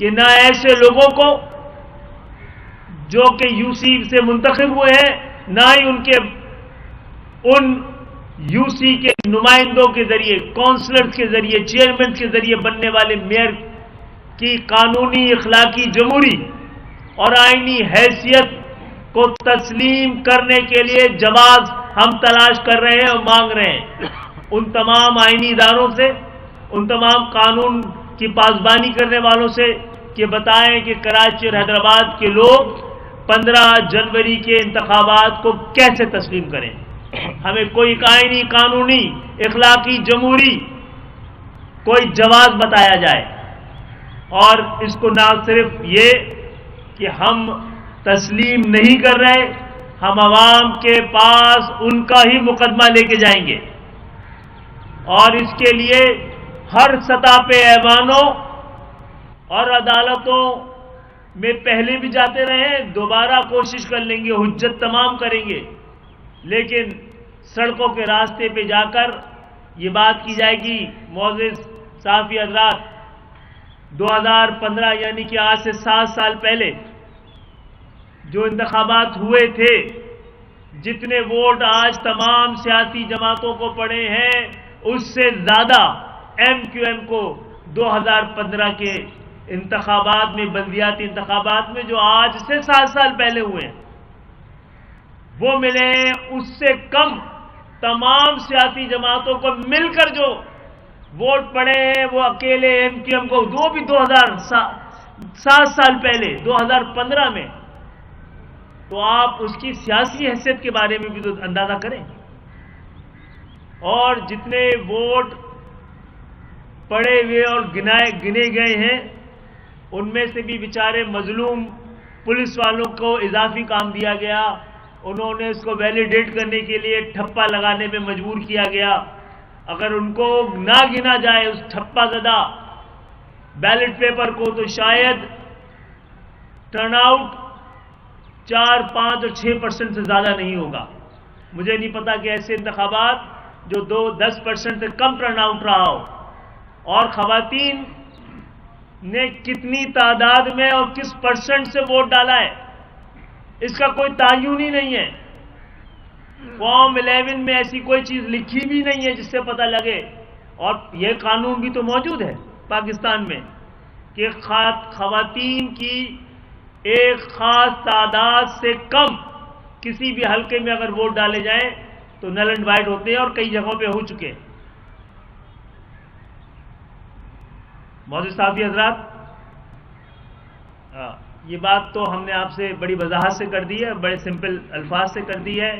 کہ نہ ایسے لوگوں کو جو کہ یو سی سے منتخب ہوئے ہیں، نہ ہی ان یو سی کے نمائندوں کے ذریعے، کونسلرز کے ذریعے، چیئرمین کے ذریعے بننے والے میئر کی قانونی، اخلاقی، جمہوری اور آئینی حیثیت کو تسلیم کرنے کے لیے جواز ہم تلاش کر رہے ہیں اور مانگ رہے ہیں ان تمام آئینی اداروں سے، ان تمام قانون کی پاسبانی کرنے والوں سے کہ بتائیں کہ کراچی اور حیدرآباد کے لوگ 15 جنوری کے انتخابات کو کیسے تسلیم کریں۔ ہمیں کوئی آئینی، قانونی، اخلاقی، جمہوری کوئی جواز بتایا جائے، اور اس کو نہ صرف یہ کہ ہم تسلیم نہیں کر رہے، ہم عوام کے پاس ان کا ہی مقدمہ لے کے جائیں گے، اور اس کے لیے ہر سطح پہ ایوانوں اور عدالتوں میں پہلے بھی جاتے رہے، دوبارہ کوشش کر لیں گے، حجت تمام کریں گے، لیکن سڑکوں کے راستے پہ جا کر یہ بات کی جائے گی۔ معزز صحافی حضرات، 2015 یعنی کہ آج سے 7 سال پہلے جو انتخابات ہوئے تھے، جتنے ووٹ آج تمام سیاسی جماعتوں کو پڑے ہیں، اس سے زیادہ ایم کیو ایم کو 2015 کے انتخابات میں، بلدیاتی انتخابات میں جو آج سے 7 سال پہلے ہوئے ہیں وہ ملے ہیں۔ اس سے کم تمام سیاسی جماعتوں کو مل کر جو ووٹ پڑے ہیں وہ اکیلے ایم کیو ایم کو، وہ بھی 7 سال پہلے 2015 میں، تو آپ اس کی سیاسی حیثیت کے بارے میں بھی تو اندازہ کریں۔ اور جتنے ووٹ پڑے ہوئے اور گنے گئے ہیں، ان میں سے بھی بیچارے مظلوم پولیس والوں کو اضافی کام دیا گیا، انہوں نے اس کو ویلیڈیٹ کرنے کے لیے ٹھپا لگانے میں مجبور کیا گیا۔ اگر ان کو نہ گنا جائے اس ٹھپا زدہ بیلٹ پیپر کو تو شاید ٹرن آؤٹ 4، 5 اور 6% سے زیادہ نہیں ہوگا۔ مجھے نہیں پتا کہ ایسے انتخابات جو 10% سے کم ٹرن آؤٹ رہا ہو، اور خواتین نے کتنی تعداد میں اور کس پرسنٹ سے ووٹ ڈالا ہے، اس کا کوئی تعین ہی نہیں ہے۔ فارم 11 میں ایسی کوئی چیز لکھی بھی نہیں ہے جس سے پتہ لگے، اور یہ قانون بھی تو موجود ہے پاکستان میں کہ خواتین کی ایک خاص تعداد سے کم کسی بھی حلقے میں اگر ووٹ ڈالے جائیں تو نل اینڈ وائڈ ہوتے ہیں، اور کئی جگہوں پہ ہو چکے ہیں۔ معزز صحافی حضرات، یہ بات تو ہم نے آپ سے بڑی وضاحت سے کر دی ہے، بڑے سمپل الفاظ سے کر دی ہے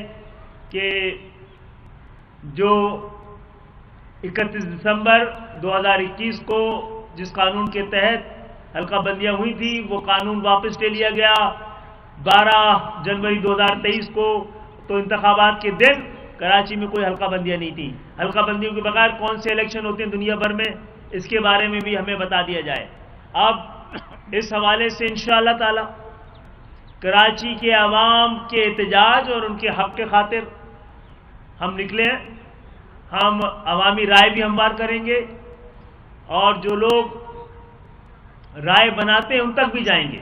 کہ جو 31 دسمبر 2021 کو جس قانون کے تحت حلقہ بندیاں ہوئی تھی وہ قانون واپس لے لیا گیا۔ 12 جنوری 2023 کو تو انتخابات کے دن کراچی میں کوئی حلقہ بندیاں نہیں تھی۔ حلقہ بندیوں کے بغیر کون سے الیکشن ہوتے ہیں دنیا بھر میں، اس کے بارے میں بھی ہمیں بتا دیا جائے۔ اب اس حوالے سے انشاءاللہ تعالی کراچی کے عوام کے احتجاج اور ان کے حق کے خاطر ہم نکلے ہیں۔ ہم عوامی رائے بھی ہموار کریں گے، اور جو لوگ رائے بناتے ہیں ان تک بھی جائیں گے،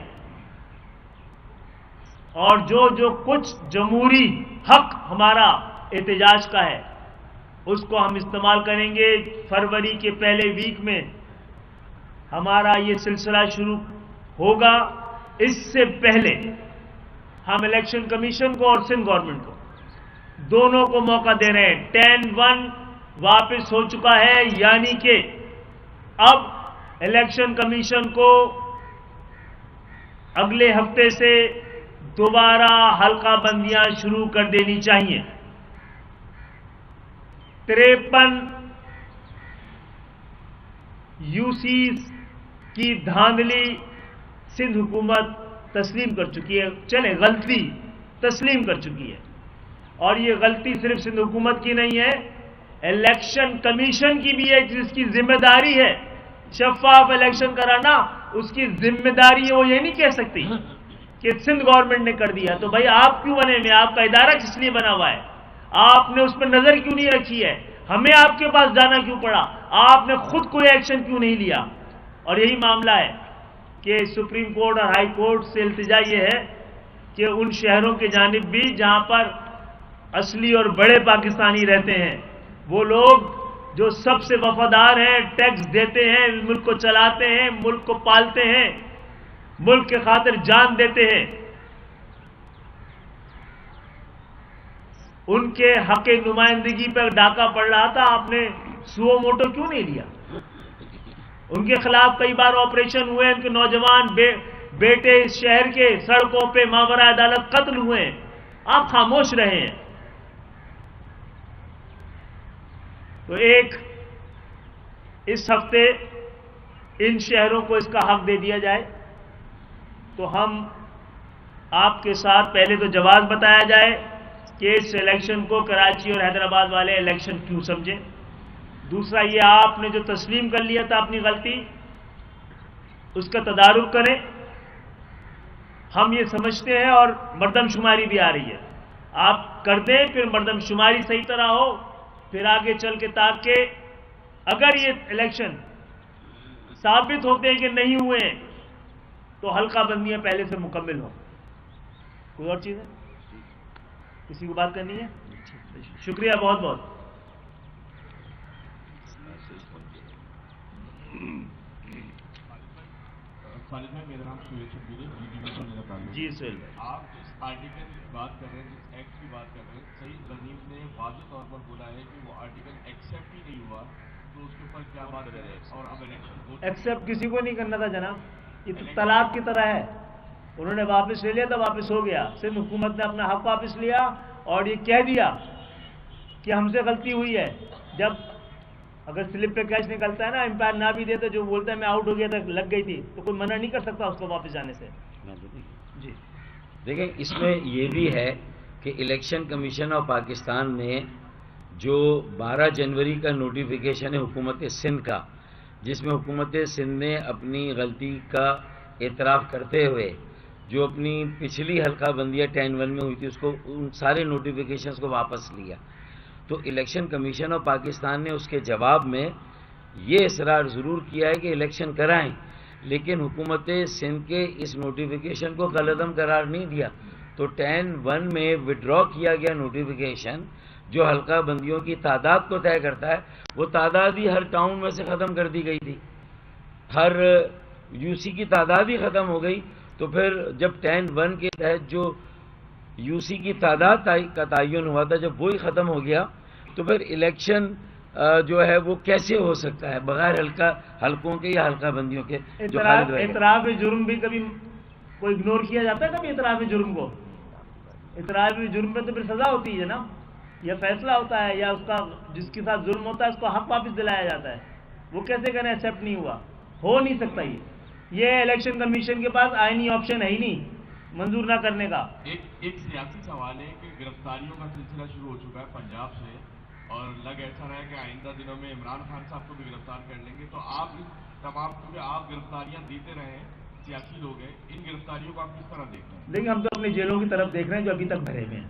اور جو کچھ جمہوری حق ہمارا احتجاج کا ہے اس کو ہم استعمال کریں گے۔ فروری کے پہلے ویک میں ہمارا یہ سلسلہ شروع ہوگا۔ اس سے پہلے ہم الیکشن کمیشن کو اور سندھ گورنمنٹ کو دونوں کو موقع دے رہے ہیں۔ 10-1 واپس ہو چکا ہے، یعنی کہ اب الیکشن کمیشن کو اگلے ہفتے سے دوبارہ حلقہ بندیاں شروع کر دینی چاہیے۔ 53 یو سیز کی دھاندلی سندھ حکومت تسلیم کر چکی ہے، چلے غلطی تسلیم کر چکی ہے، اور یہ غلطی صرف سندھ حکومت کی نہیں ہے، الیکشن کمیشن کی بھی ہے جس کی ذمہ داری ہے شفاف الیکشن کرانا، اس کی ذمہ داری ہے۔ وہ یہ نہیں کہہ سکتی کہ سندھ گورنمنٹ نے کر دیا، تو بھائی آپ کیوں بنے ہوئے، آپ کا ادارہ کس لیے بنا ہوا ہے، آپ نے اس پر نظر کیوں نہیں رکھی ہے، ہمیں آپ کے پاس جانا کیوں پڑا، آپ نے خود کوئی ایکشن کیوں نہیں لیا۔ اور یہی معاملہ ہے کہ سپریم کورٹ اور ہائی کورٹ سے التجا یہ ہے کہ ان شہروں کی جانب بھی جہاں پر اصلی اور بڑے پاکستانی رہتے ہیں، وہ لوگ جو سب سے وفادار ہیں، ٹیکس دیتے ہیں، ملک کو چلاتے ہیں، ملک کو پالتے ہیں، ملک کے خاطر جان دیتے ہیں، ان کے حق نمائندگی پر ڈاکہ پڑ رہا تھا، آپ نے سو موٹو کیوں نہیں لیا؟ ان کے خلاف کئی بار آپریشن ہوئے، ان کے نوجوان بیٹے اس شہر کے سڑکوں پہ ماورا عدالت قتل ہوئے ہیں، آپ خاموش رہے ہیں۔ تو ایک اس ہفتے ان شہروں کو اس کا حق دے دیا جائے، تو ہم آپ کے ساتھ پہلے تو جواز بتایا جائے کہ اس الیکشن کو کراچی اور حیدرآباد والے الیکشن کیوں سمجھیں، دوسرا یہ آپ نے جو تسلیم کر لیا تھا اپنی غلطی، اس کا تدارک کریں۔ ہم یہ سمجھتے ہیں اور مردم شماری بھی آ رہی ہے، آپ کر دیں، پھر مردم شماری صحیح طرح ہو، پھر آگے چل کے تاکہ اگر یہ الیکشن ثابت ہوتے ہیں کہ نہیں ہوئے ہیں تو حلقہ بندیاں پہلے سے مکمل ہوں۔ کوئی اور چیز ہے؟ کسی کو بات کرنی ہے؟ شکریہ بہت بہت۔ جی سر، آپ جس آرٹیکل کی بات کر رہے ہیں، جس ایکٹ کی بات کر رہے ہیں، سعید غنیم نے واضح طور پر بولا ہے کہ وہ آرٹیکل ایکسیپٹ ہی نہیں ہوا، تو اس کے اوپر کیا بات کریں؟ اور اب الیکشن ایکسیپٹ کسی کو نہیں کرنا تھا جناب، یہ تو طلاق کی طرح ہے، انہوں نے واپس لے لیا تو واپس ہو گیا، صرف حکومت نے اپنا حق واپس لیا اور یہ کہہ دیا کہ ہم سے غلطی ہوئی ہے۔ جب اگر سلپ پہ کیش نکلتا ہے نا، امپائر نہ بھی دے تو جو بولتا ہے میں آؤٹ ہو گیا تھا، لگ گئی تھی، تو کوئی منع نہیں کر سکتا اس کو واپس جانے سے۔ جی دیکھیں، اس میں یہ بھی ہے کہ الیکشن کمیشن آف پاکستان نے جو 12 جنوری کا نوٹیفیکیشن ہے حکومت سندھ کا، جس میں حکومت سندھ نے اپنی غلطی کا اعتراف کرتے ہوئے جو اپنی پچھلی حلقہ بندیاں 10-1 میں ہوئی تھی، اس کو ان سارے نوٹیفیکیشنز کو واپس لیا، تو الیکشن کمیشن آف پاکستان نے اس کے جواب میں یہ اصرار ضرور کیا ہے کہ الیکشن کرائیں، لیکن حکومت سندھ کے اس نوٹیفیکیشن کو کالعدم قرار نہیں دیا، تو 10-1 میں وڈرا کیا گیا نوٹیفیکیشن جو حلقہ بندیوں کی تعداد کو طے کرتا ہے، وہ تعداد ہی ہر ٹاؤن میں سے ختم کر دی گئی تھی، ہر یو سی کی تعداد ہی ختم ہو گئی، تو پھر جب 10-1 کے تحت جو یو سی کی تعداد کا تعین ہوا تھا، جب وہی ختم ہو گیا تو پھر الیکشن جو ہے وہ کیسے ہو سکتا ہے بغیر حلقوں کے یا حلقہ بندیوں کے؟ اعتراف جرم بھی کبھی کوئی اگنور کیا جاتا ہے؟ کبھی اعتراف جرم کو، اعتراف جرم پہ تو پھر سزا ہوتی ہے نا، یا فیصلہ ہوتا ہے، یا اس کا جس کے ساتھ ظلم ہوتا ہے اس کو حق واپس دلایا جاتا ہے، وہ کیسے کریں؟ ایکسیپٹ نہیں ہوا، ہو نہیں سکتا یہ الیکشن کمیشن کے پاس آئینی آپشن ہے ہی نہیں منظور نہ کرنے کا۔ ایک سیاسی سوال ہے کہ گرفتاریوں کا سلسلہ شروع ہو چکا ہے پنجاب سے، اور لگ ایسا رہا ہے کہ آئندہ دنوں میں عمران خان صاحب کو بھی گرفتار کر لیں گے، تو آپ تمام، کیونکہ آپ گرفتاریاں دیتے رہے ہیں، سیاسی لوگ ہیں، ان گرفتاریوں کو آپ کس طرح دیکھ رہے ہیں؟ لیکن ہم تو اپنی جیلوں کی طرف دیکھ رہے ہیں جو ابھی تک بھرے ہوئے ہیں،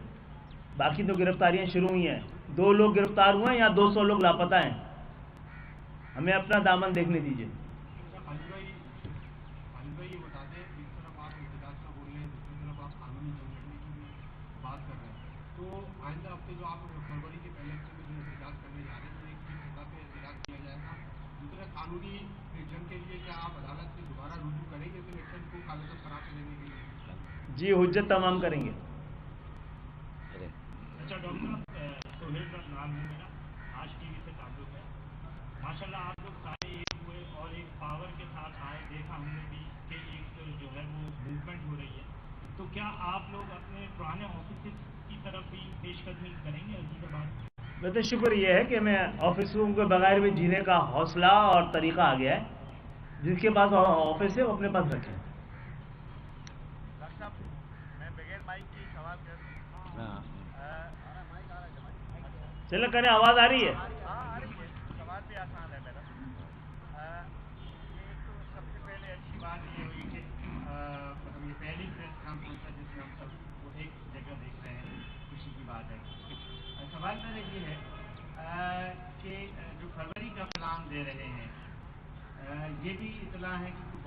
باقی تو گرفتاریاں شروع ہوئی ہیں، 2 لوگ گرفتار ہوئے ہیں یا 200 لوگ لاپتہ ہیں، ہمیں اپنا دامن دیکھنے دیجیے۔ قانونی جنگ کے لیے کیا آپ عدالت سے دوبارہ رجوع کریں گے اس الیکشن کو کاغذ خراب کرنے کے لیے؟ جی، حجت تمام کریں گے۔ اچھا ڈاکٹر سہیل کا نام ہے میرا، آج ٹی وی سے تعلق ہے۔ ماشاءاللہ آپ لوگ سارے ایک ہوئے اور ایک پاور کے ساتھ آئے، دیکھا ہم نے بھی کہ ایک جو ہے وہ موومنٹ ہو رہی ہے، تو کیا آپ لوگ اپنے پرانے آفیسز کی طرف بھی پیش قدمی کریں گے اسی کے بعد؟ ویسے شکر یہ ہے کہ میں آفسوں کے بغیر بھی جینے کا حوصلہ اور طریقہ آ گیا ہے، جس کے پاس آفس ہے وہ اپنے پاس رکھیں۔ ڈاکٹر صاحب میں بغیر مائک کی سوال کروں؟ چلو کریں، آواز آ رہی ہے؟ آ رہی ہے، سوال بھی آسان ہے میرا۔ یہ تو سب سے پہلے اچھی بات یہ ہوئی کہ یہ پہلی پریس کانفرنس ہے جس میں ہم سب کو ایک جگہ دیکھ رہے ہیں، خوشی کی بات ہے۔ سوال میرا یہ ہے کہ جو فروری کا پلان دے رہے ہیں، یہ بھی اطلاع ہے کہ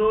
2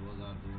2002,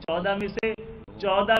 14